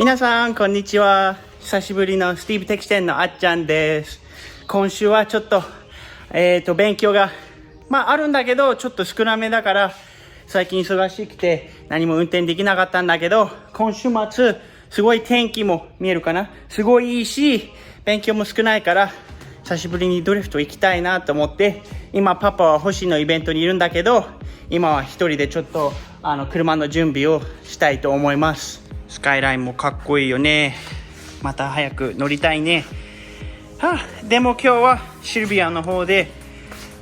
皆さんこんにちは。久しぶりのスティーブテキ店のあっちゃんです。今週はちょっと勉強があるんだけどちょっと少なめだから最近忙しくて何も運転できなかったんだけど、今週末すごい天気も見えるかな、すごいいいし勉強も少ないから久しぶりにドリフト行きたいなと思って、今パパは星のイベントにいるんだけど今は一人でちょっと車の準備をしたいと思います。スカイラインもかっこいいよね。また早く乗りたいね。でも今日はシルビアの方で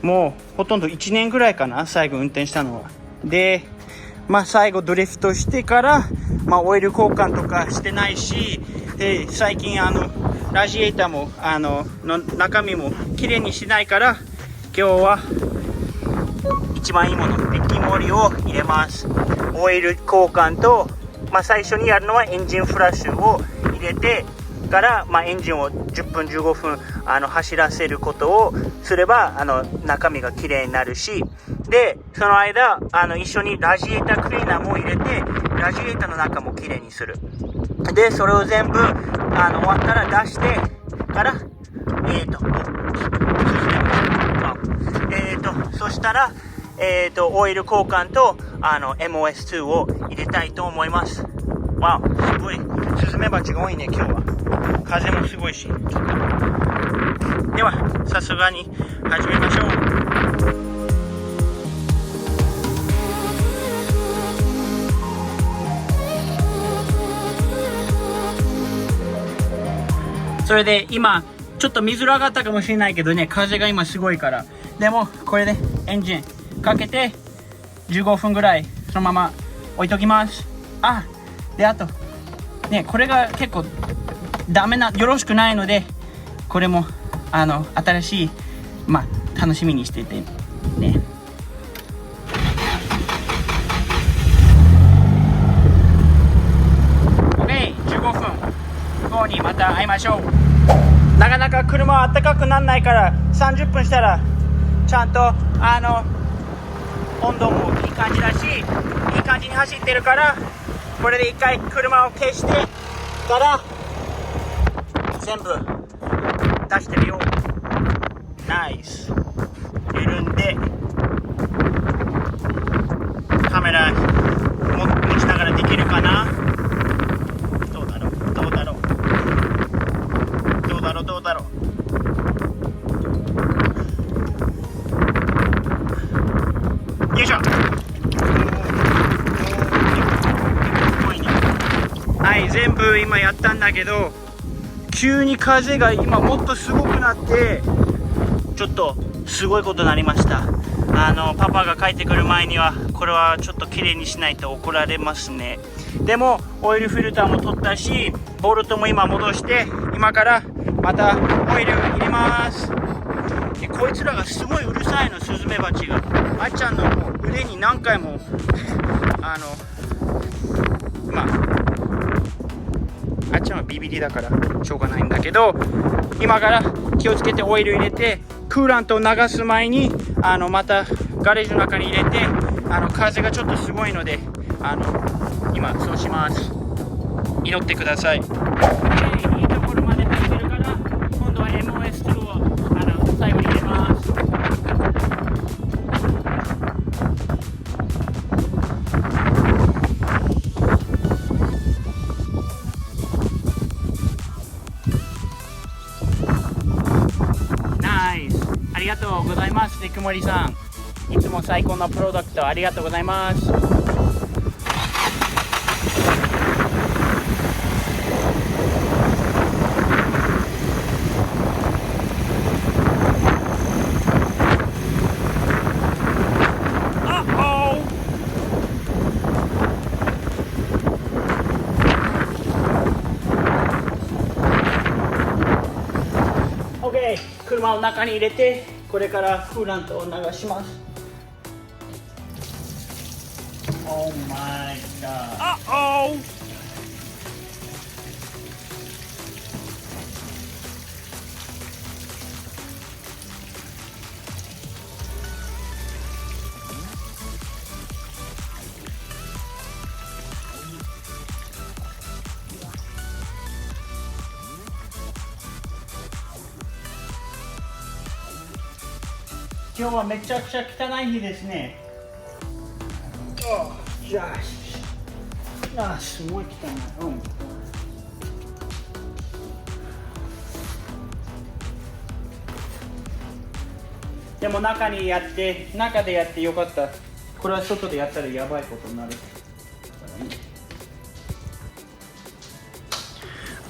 もうほとんど1年ぐらいかな、最後運転したのは。で最後ドリフトしてからオイル交換とかしてないし、最近ラジエーターもの中身もきれいにしないから、今日は一番いいものペキ盛りを入れます。オイル交換と、最初にやるのはエンジンフラッシュを入れてから、エンジンを10分15分走らせることをすれば中身がきれいになるし、でその間一緒にラジエータークリーナーも入れてラジエーターの中もきれいにする。でそれを全部終わったら出してからそしたらオイル交換とMOS2 を入れたいと思います。すごいスズメバチが多いね今日は。風もすごいし。ではさすがに始めましょう。それで今ちょっと見づらかったかもしれないけどね、風が今すごいから。でもこれでエンジンかけて15分ぐらいそのまま置いときます。であとね、これが結構よろしくないので、これも新しい楽しみにしててね。OK、 15分後にまた会いましょう。なかなか車は暖かくならないから30分したらちゃんと温度もいい感じだし、いい感じに走ってるから、これで一回車を消してから全部出してみよう。ナイス。緩んでカメラ持ちながらできるかな。どうだろうよいしょ。全部今やったんだけど、急に風が今もっとすごくなってちょっとすごいことになりました。パパが帰ってくる前にはこれはちょっときれいにしないと怒られますね。でもオイルフィルターも取ったしボルトも今戻して、今からまたオイル入れます。でこいつらがすごいうるさいの、スズメバチが。あっちゃんの腕に何回もあっちゃんはビビりだからしょうがないんだけど、今から気をつけてオイル入れてクーラントを流す前にまたガレージの中に入れて、風がちょっとすごいので今そうします。祈ってください。いいところまで入ってるから、今度は MOS2 を最後に入れます。ナイス、ありがとうございます。くもりさん、いつも最高のプロダクトありがとうございます。車を中に入れてこれからクーラントを流します。Oh my god. 今日はめちゃくちゃ汚い日ですね。よし。すごい汚い。でも中でやってよかった。これは外でやったらやばいことになる。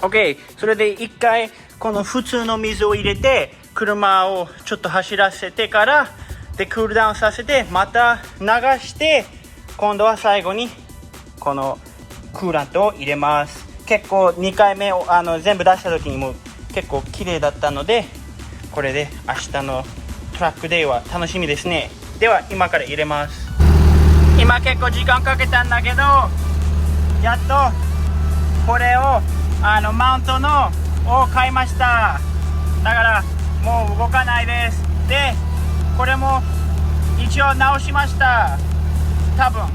OK、それで一回この普通の水を入れて車をちょっと走らせてからでクールダウンさせてまた流して今度は最後にこのクーラントを入れます。結構2回目を全部出した時にも結構綺麗だったのでこれで明日のトラックデーは楽しみですね。では今から入れます。今結構時間かけたんだけどやっとこれをマウントのを買いました。だからもう動かないです。でこれも一応直しました。多分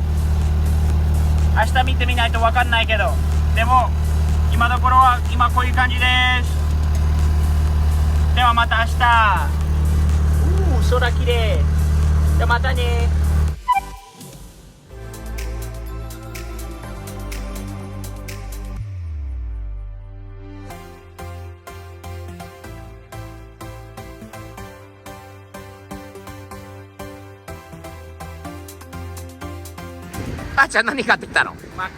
明日見てみないと分かんないけど、でも今のところは今こういう感じです。ではまた明日。空きれい。ではまたね。あーちゃん何買ってきたの？マ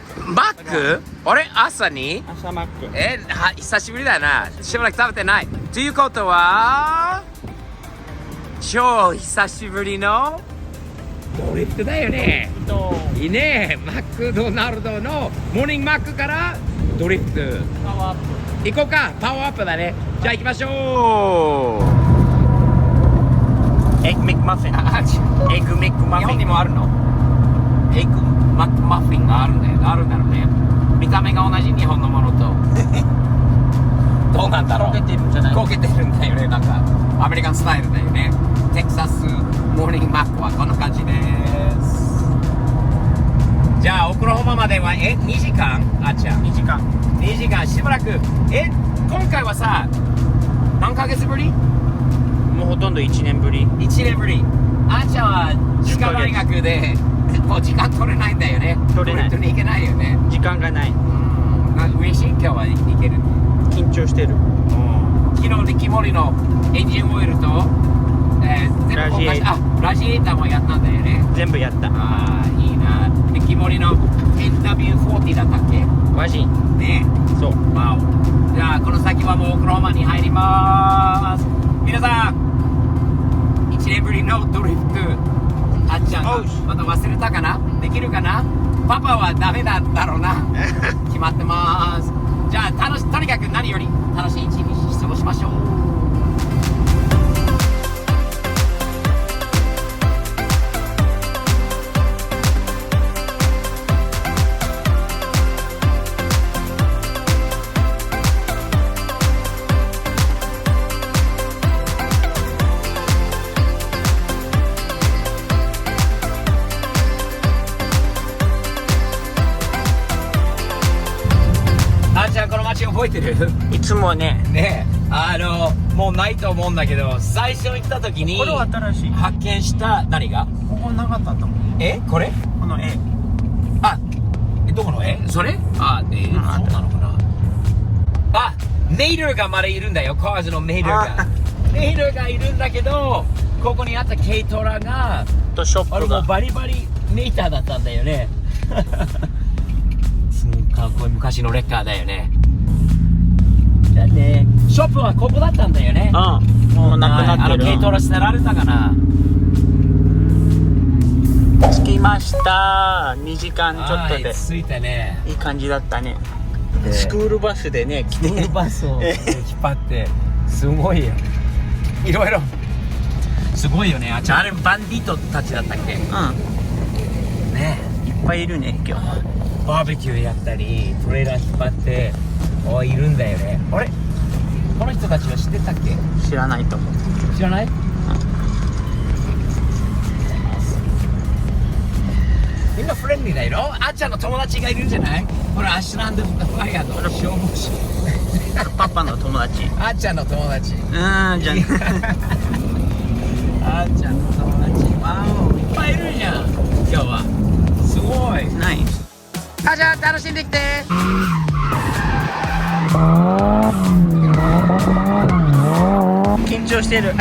ック？あれ朝に？朝マック。久しぶりだな。しばらく食べてない。ということは超久しぶりのドリフトだよね。いいね。マクドナルドのモーニングマックからドリフト。パワーアップ。行こうか。パワーアップだね。じゃあ行きましょエッグミックマフィン。エッグミックマう。日フィン。本にもあるの？エッグマフィンがあるんだよ。あるんだろうね。見た目が同じ日本のものとどうなんだろう。焦げてるんじゃない？焦げてるんだよね。なんかアメリカンスタイルだよね。テキサスモーニングマックはこんな感じです。じゃあオクラホマまでは2時間？あっちゃん2時間。2時間しばらく今回はさ何ヶ月ぶり？もうほとんど1年ぶり。1年ぶり。あっちゃんは歯科大学でもう時間取れないんだよね。取れない。トレットに行けないよね。時間がない。嬉しい。今日は行ける。緊張してる。昨日でキモリのエンジンオイルと、全部ラジエーターラジエーターもやったんだよね。全部やった。ああいいな。でキモリの NW40 だったっけ？マジね。そう。わお。じゃあこの先はもうオクラホマに入ります。皆さん1年ぶりのドリフト。あっちゃんがまた忘れたかな？できるかな？パパはダメなんだろうな。決まってます。じゃあとにかく何より楽しい一日過ごしましょう。この街覚えてる？いつもね。ねもうないと思うんだけど最初行った時にこれは新しい。発見した何が？ここなかったと思う。これ？この絵。どこの絵？それ？そうなのかな。メイルがまだいるんだよ。カーズのメイルが。メイルがいるんだけどここにあった軽トラがとショップが。あれもうバリバリメーターだったんだよね。すごいかっこいい昔のレッカーだよね。だね。ショップはここだったんだよね。もうなくなってる。軽トラ捨てられたかな。着きました。2時間ちょっとで。着いたね。いい感じだったね。スクールバスでね来て。スクールバスを引っ張ってすごいよ。いろいろすごいよね。あれバンディートたちだったっけ？ね。いっぱいいるね今日。バーベキューやったりトレーラー引っ張っているんだよね。あれこの人たちは知ってたっけ？知らないと思う。知らない？みんなフレンリーだよ。あっちゃんの友達がいるんじゃない？ほらアシュランドファイヤーの消防士。パパの友達。あっちゃんの友達。じゃああーちゃんの友達わおいっぱいいるじゃん今日はすごいナイス。あーちゃん楽しんできて緊張してる